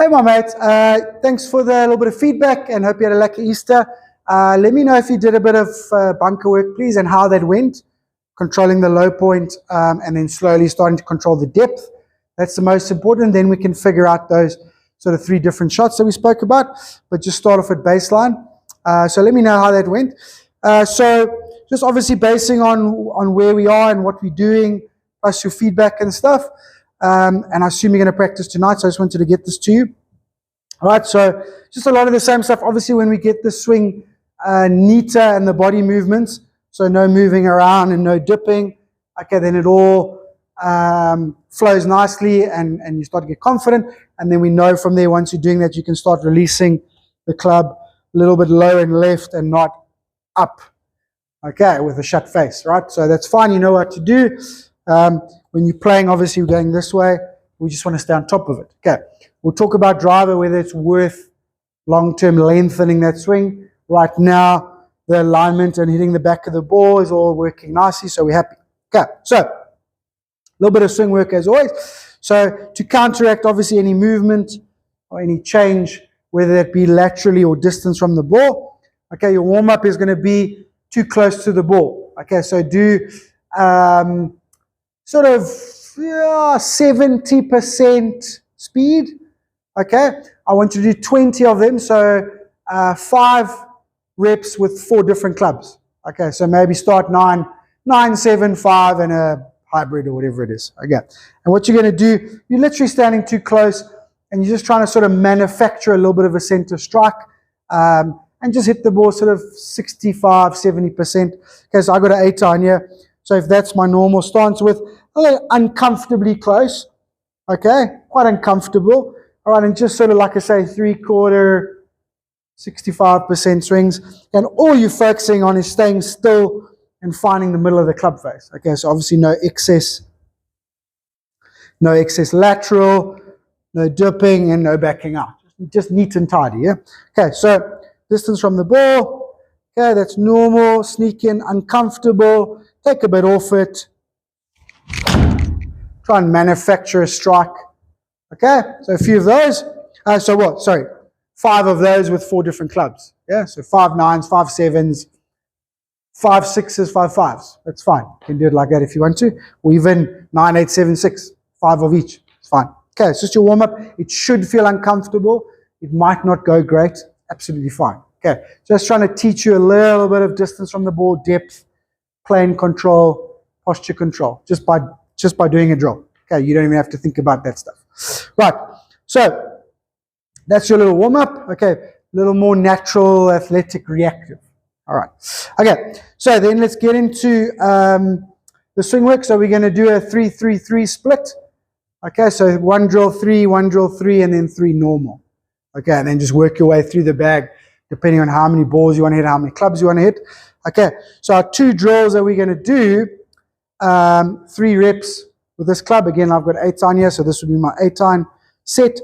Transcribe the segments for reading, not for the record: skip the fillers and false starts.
Hey, my mates. Thanks for the little bit of feedback and hope you had a lucky Easter. Let me know if you did a bit of bunker work, please, and how that went. Controlling the low point and then slowly starting to control the depth. That's the most important. Then we can figure out those sort of 3 different shots that we spoke about. But just start off at baseline. So let me know how that went. So just obviously basing on where we are and what we're doing, plus your feedback and stuff. And I assume you're going to practice tonight, so I just wanted to get this to you. All right, so just a lot of the same stuff. Obviously, when we get the swing neater and the body movements, so no moving around and no dipping, okay, then it all flows nicely and you start to get confident. And then we know from there, once you're doing that, you can start releasing the club a little bit low and left and not up, okay, with a shut face, right? So that's fine. You know what to do. When you're playing, obviously, we're going this way. We just want to stay on top of it. Okay. We'll talk about driver, whether it's worth long-term lengthening that swing. Right now, the alignment and hitting the back of the ball is all working nicely, so we're happy. Okay. So, a little bit of swing work as always. So, to counteract, obviously, any movement or any change, whether it be laterally or distance from the ball, okay, your warm-up is going to be too close to the ball. Okay, so do sort of 70% speed. Okay, I want you to do 20 of them, so 5 reps with 4 different clubs. Okay, so maybe start 9, 7, 5, and a hybrid or whatever it is. Okay, and what you're going to do, you're literally standing too close, and you're just trying to sort of manufacture a little bit of a center strike, and just hit the ball sort of 65, 70%. Okay, so I got an 8 on here. So if that's my normal stance with uncomfortably close, okay, quite uncomfortable. All right, and just sort of like I say, 3/4, 65% swings. And all you're focusing on is staying still and finding the middle of the club face. Okay, so obviously no excess lateral, no dipping, and no backing out. Just neat and tidy, yeah? Okay, so distance from the ball. Okay, that's normal. Sneak in, uncomfortable. Take a bit off it. Try and manufacture a strike. Okay, so a few of those. 5 of those with 4 different clubs. Yeah, so 5 9s, 5 7s, 5 6s, 5 5s. That's fine. You can do it like that if you want to. Or even 9 8 7 6, 5 of each. It's fine. Okay, it's just your warm up. It should feel uncomfortable. It might not go great. Absolutely fine. Okay, just trying to teach you a little bit of distance from the ball, depth, plane control, posture control, just by doing a drill. Okay, you don't even have to think about that stuff. Right, so that's your little warm-up. Okay, a little more natural, athletic, reactive. All right. Okay, so then let's get into the swing work. So we're going to do a 3-3-3 split. Okay, so 1 drill 3, 1 drill 3, and then 3 normal. Okay, and then just work your way through the bag, depending on how many balls you want to hit, how many clubs you want to hit. Okay, so our 2 drills that we're going to do, 3 reps with this club. Again, I've got 8 on here, so this would be my 8-time set.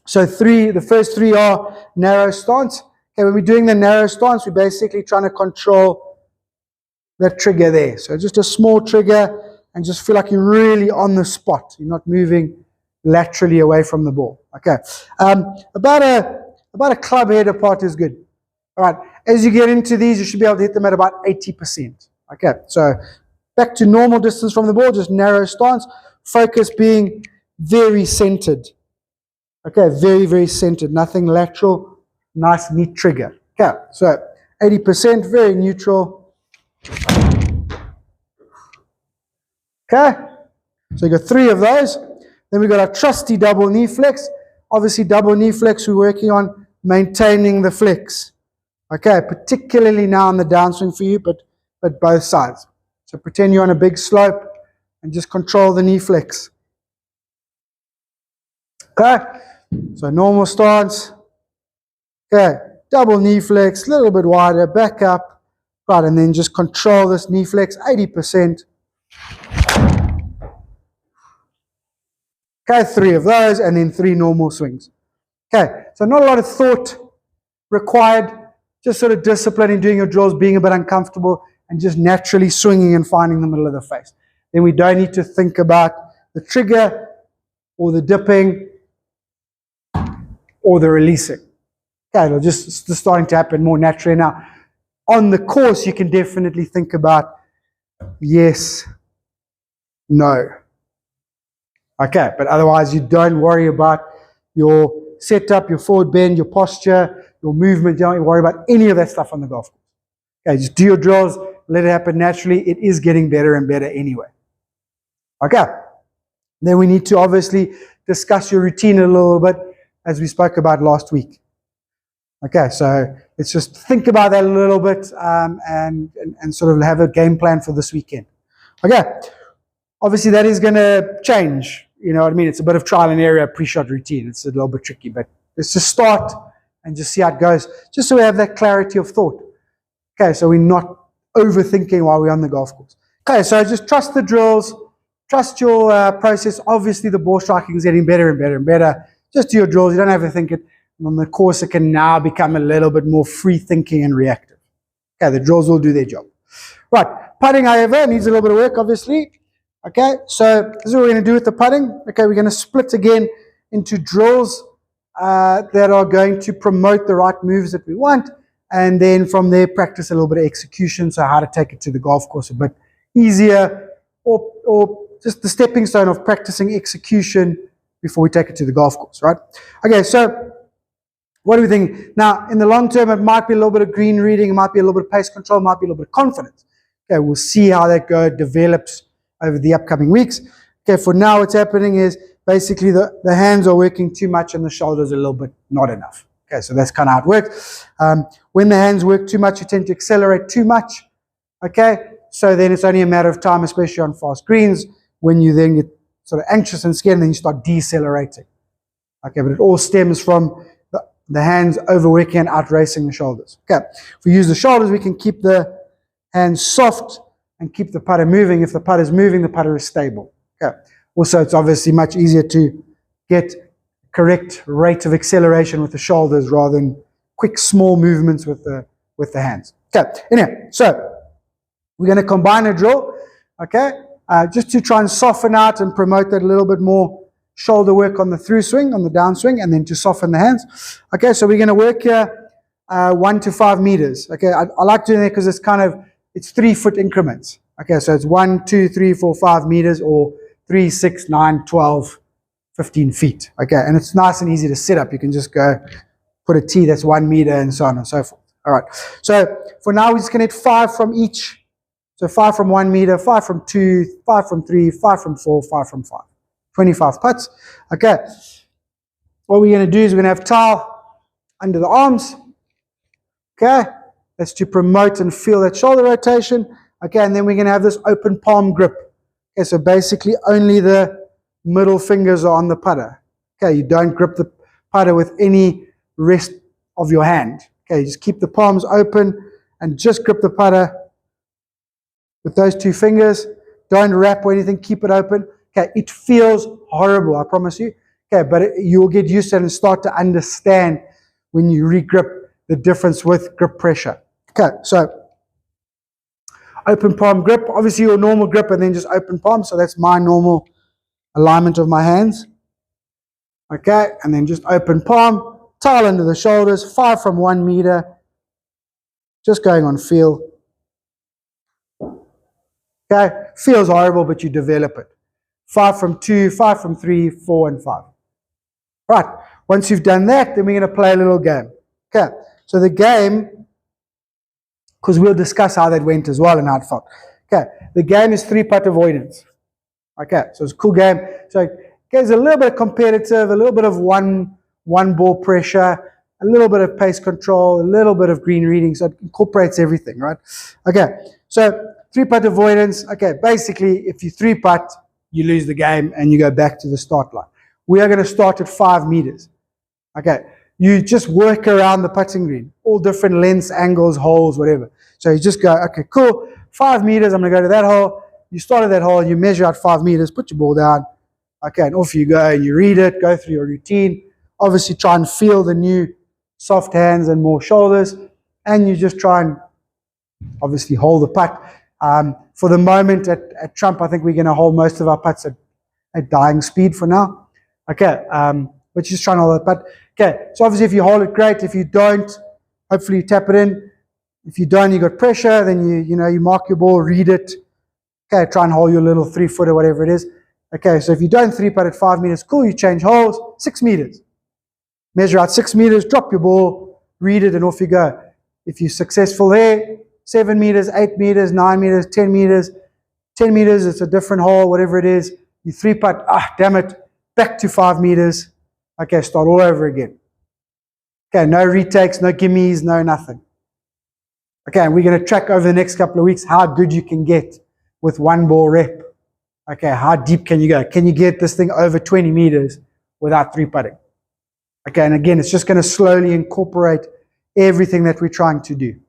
So the first 3 are narrow stance. Okay, when we're doing the narrow stance, we're basically trying to control that trigger there. So just a small trigger and just feel like you're really on the spot. You're not moving laterally away from the ball. Okay, about a club head apart is good. All right, as you get into these, you should be able to hit them at about 80%. Okay, so back to normal distance from the ball, just narrow stance. Focus being very centered. Okay, very, very centered. Nothing lateral. Nice, neat trigger. Okay, so 80%, very neutral. Okay, so you got 3 of those. Then we got our trusty double knee flex. Obviously, double knee flex, we're working on maintaining the flex. Okay, particularly now on the downswing for you, but both sides. So pretend you're on a big slope and just control the knee flex. Okay, so normal stance. Okay, double knee flex, a little bit wider, back up. Right, and then just control this knee flex, 80%. Okay, 3 of those, and then 3 normal swings. Okay, so not a lot of thought required, just sort of discipline in doing your drills, being a bit uncomfortable, and just naturally swinging and finding the middle of the face. Then we don't need to think about the trigger or the dipping. or the releasing. Okay, it'll just starting to happen more naturally now. On the course, you can definitely think about yes, no. Okay, but otherwise you don't worry about your setup, your forward bend, your posture, your movement. You don't worry about any of that stuff on the golf course. Okay, just do your drills, let it happen naturally. It is getting better and better anyway. Okay, then we need to obviously discuss your routine a little bit as we spoke about last week. Okay, so let's just think about that a little bit and sort of have a game plan for this weekend. Okay, obviously that is going to change. You know what I mean? It's a bit of trial and error, pre-shot routine. It's a little bit tricky, but let's just start and just see how it goes, just so we have that clarity of thought. Okay, so we're not overthinking while we're on the golf course. Okay, so just trust the drills, trust your process. Obviously, the ball striking is getting better and better and better. Just do your drills. You don't have to think it. And on the course, it can now become a little bit more free thinking and reactive. Okay, the drills will do their job. Right, putting, however, needs a little bit of work, obviously. Okay, so this is what we're going to do with the putting. Okay, we're going to split again into drills that are going to promote the right moves that we want. And then from there, practice a little bit of execution, so how to take it to the golf course a bit easier, or just the stepping stone of practicing execution before we take it to the golf course, right? Okay, so what do we think? Now, in the long term, it might be a little bit of green reading, it might be a little bit of pace control, it might be a little bit of confidence. Okay, we'll see how that develops over the upcoming weeks. Okay, for now, what's happening is basically the hands are working too much and the shoulders a little bit not enough. Okay, so that's kind of how it works. When the hands work too much, you tend to accelerate too much. Okay, so then it's only a matter of time, especially on fast greens, when you then get sort of anxious and scared and then you start decelerating. Okay, but it all stems from the hands overworking and outracing the shoulders. Okay, if we use the shoulders, we can keep the hands soft and keep the putter moving. If the putter is moving, the putter is stable. Okay. Also, it's obviously much easier to get correct rate of acceleration with the shoulders rather than quick, small movements with the hands. Okay. Anyway, so we're going to combine a drill. Okay, just to try and soften out and promote that a little bit more shoulder work on the through swing, on the down swing, and then to soften the hands. Okay, so we're going to work here 1 to 5 meters. Okay, I like doing it because it's 3 foot increments. Okay, so it's 1, 2, 3, 4, 5 meters, or 3, 6, 9, 12, 15 feet. Okay, and it's nice and easy to set up. You can just go put a tee that's 1 meter and so on and so forth. All right, so for now, we're just going to hit 5 from each. So 5 from 1 meter, 5 from 2, 5 from 3, 5 from 4, 5 from 5. 25 putts. Okay, what we're going to do is we're going to have towel under the arms. Okay, that's to promote and feel that shoulder rotation. Okay, and then we're going to have this open palm grip. Okay, so basically only the middle fingers are on the putter. Okay, you don't grip the putter with any rest of your hand. Okay, you just keep the palms open and just grip the putter with those 2 fingers. Don't wrap or anything, keep it open. Okay, it feels horrible, I promise you. Okay, but you'll get used to it and start to understand when you re-grip the difference with grip pressure. Okay, so open palm grip, obviously your normal grip and then just open palm. So that's my normal alignment of my hands. Okay, and then just open palm, towel under the shoulders, 5 from 1 meter, just going on feel. Okay, feels horrible, but you develop it. 5 from 2, 5 from 3, 4, and 5. Right, once you've done that, then we're going to play a little game. Okay, so the game, because we'll discuss how that went as well and how it felt. Okay, the game is 3-putt avoidance. Okay, so it's a cool game. So it gives a little bit of competitive, a little bit of one ball pressure, a little bit of pace control, a little bit of green reading. So it incorporates everything, right? Okay, so 3-putt avoidance. Okay, basically, if you 3-putt, you lose the game and you go back to the start line. We are going to start at 5 meters. Okay, you just work around the putting green, all different lengths, angles, holes, whatever. So you just go, okay, cool, 5 meters, I'm going to go to that hole. You start at that hole, you measure out 5 meters, put your ball down. Okay, and off you go, and you read it, go through your routine. Obviously, try and feel the new soft hands and more shoulders, and you just try and obviously hold the putt. For the moment at Trump, I think we're going to hold most of our putts at dying speed for now. Okay, but just try and hold it. But okay, so obviously if you hold it, great. If you don't, hopefully you tap it in. If you don't, you got pressure, then you mark your ball, read it. Okay, try and hold your little 3-footer, whatever it is. Okay, so if you don't 3-putt at 5 meters, cool, you change holes, 6 meters. Measure out 6 meters, drop your ball, read it, and off you go. If you're successful there, 7 meters, 8 meters, 9 meters, 10 meters. 10 meters, it's a different hole, whatever it is. You 3-putt, damn it, back to 5 meters. Okay, start all over again. Okay, no retakes, no gimmies, no nothing. Okay, and we're going to track over the next couple of weeks how good you can get with one ball rep. Okay, how deep can you go? Can you get this thing over 20 meters without 3-putting? Okay, and again, it's just going to slowly incorporate everything that we're trying to do.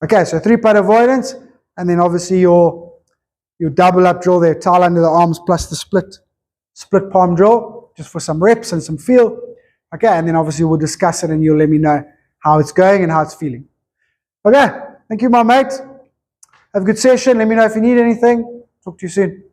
Okay, so 3-putt avoidance, and then obviously your double up drill there, towel under the arms plus the split palm drill, just for some reps and some feel. Okay, and then obviously we'll discuss it and you'll let me know how it's going and how it's feeling. Okay, thank you, my mate. Have a good session. Let me know if you need anything. Talk to you soon.